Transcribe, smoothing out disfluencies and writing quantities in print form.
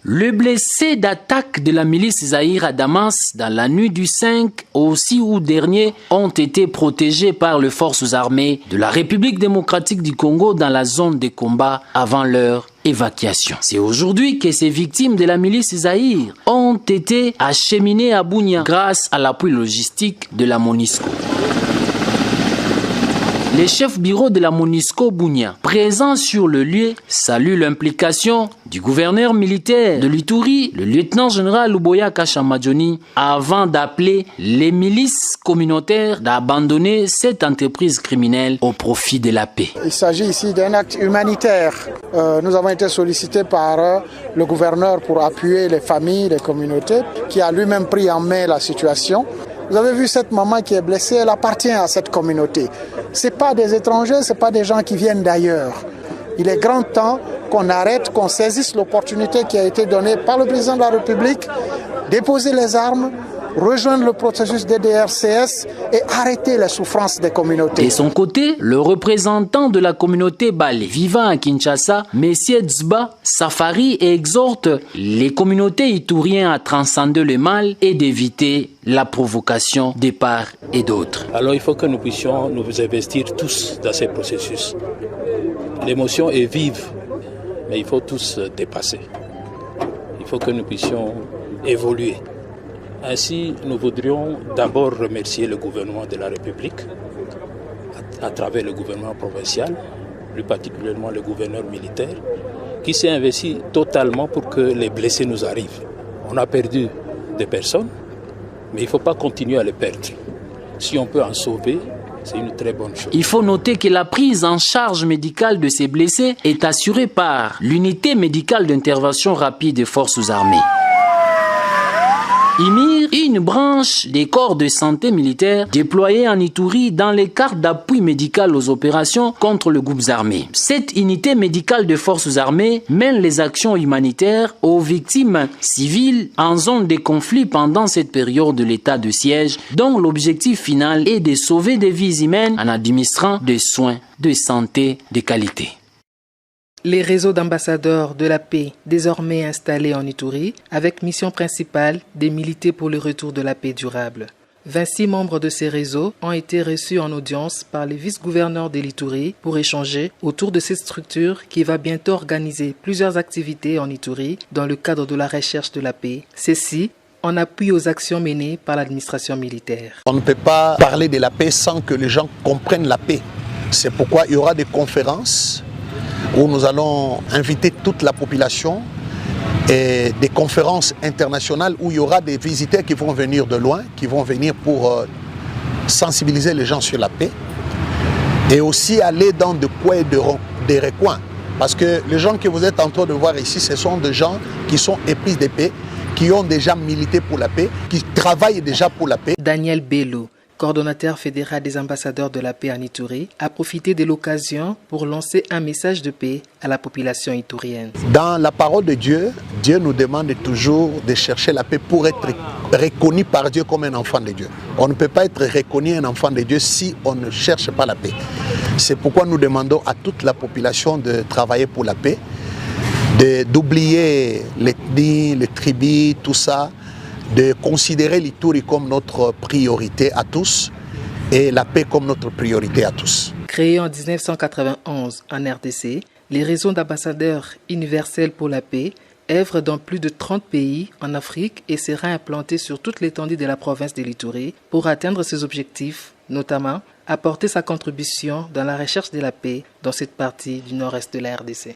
Le blessé d'attaque de la milice Zahir à Damas dans la nuit du 5 au 6 août dernier ont été protégés par les forces armées de la République démocratique du Congo dans la zone de combat avant leur évacuation. C'est aujourd'hui que ces victimes de la milice Zahir ont été acheminées à Bunia grâce à l'appui logistique de la MONUSCO. Les chefs bureau de la MONUSCO Bunia, présents sur le lieu, saluent l'implication du gouverneur militaire de l'Ituri, le lieutenant-général Luboya Kashamadjoni, avant d'appeler les milices communautaires d'abandonner cette entreprise criminelle au profit de la paix. Il s'agit ici d'un acte humanitaire. Nous avons été sollicités par le gouverneur pour appuyer les familles, les communautés, qui a lui-même pris en main la situation. Vous avez vu cette maman qui est blessée, elle appartient à cette communauté. Ce n'est pas des étrangers, ce n'est pas des gens qui viennent d'ailleurs. Il est grand temps qu'on arrête, qu'on saisisse l'opportunité qui a été donnée par le président de la République, déposer les armes, rejoindre le processus DDRCS et arrêter les souffrances des communautés. De son côté, le représentant de la communauté Balé vivant à Kinshasa, M. Dzba Safari, exhorte les communautés ituriennes à transcender le mal et d'éviter la provocation de part et d'autre. Alors il faut que nous puissions nous investir tous dans ces processus. L'émotion est vive, mais il faut tous dépasser. Il faut que nous puissions évoluer. Ainsi, nous voudrions d'abord remercier le gouvernement de la République, à travers le gouvernement provincial, plus particulièrement le gouverneur militaire, qui s'est investi totalement pour que les blessés nous arrivent. On a perdu des personnes, mais il ne faut pas continuer à les perdre. Si on peut en sauver, c'est une très bonne chose. Il faut noter que la prise en charge médicale de ces blessés est assurée par l'unité médicale d'intervention rapide des forces armées. IMIR, une branche des corps de santé militaires déployée en Ituri dans les cartes d'appui médical aux opérations contre les groupes armés. Cette unité médicale de forces armées mène les actions humanitaires aux victimes civiles en zone de conflit pendant cette période de l'état de siège, dont l'objectif final est de sauver des vies humaines en administrant des soins de santé de qualité. Les réseaux d'ambassadeurs de la paix désormais installés en Ituri, avec mission principale de militer pour le retour de la paix durable. 26 membres de ces réseaux ont été reçus en audience par les vice-gouverneurs de l'Ituri pour échanger autour de cette structure qui va bientôt organiser plusieurs activités en Ituri dans le cadre de la recherche de la paix. Ceci en appui aux actions menées par l'administration militaire. On ne peut pas parler de la paix sans que les gens comprennent la paix. C'est pourquoi il y aura des conférences où nous allons inviter toute la population et des conférences internationales où il y aura des visiteurs qui vont venir de loin, qui vont venir pour sensibiliser les gens sur la paix et aussi aller dans des coins et des recoins. Parce que les gens que vous êtes en train de voir ici, ce sont des gens qui sont épris de paix, qui ont déjà milité pour la paix, qui travaillent déjà pour la paix. Daniel Bello, coordonnateur fédéral des ambassadeurs de la paix en Ituri, a profité de l'occasion pour lancer un message de paix à la population iturienne. Dans la parole de Dieu, Dieu nous demande toujours de chercher la paix pour être reconnu par Dieu comme un enfant de Dieu. On ne peut pas être reconnu un enfant de Dieu si on ne cherche pas la paix. C'est pourquoi nous demandons à toute la population de travailler pour la paix, d'oublier l'ethnie, les tribus, tout ça, de considérer l'Ituri comme notre priorité à tous et la paix comme notre priorité à tous. Créé en 1991 en RDC, les réseaux d'ambassadeurs universels pour la paix œuvrent dans plus de 30 pays en Afrique et sera implanté sur toute l'étendue de la province de l'Ituri pour atteindre ses objectifs, notamment apporter sa contribution dans la recherche de la paix dans cette partie du nord-est de la RDC.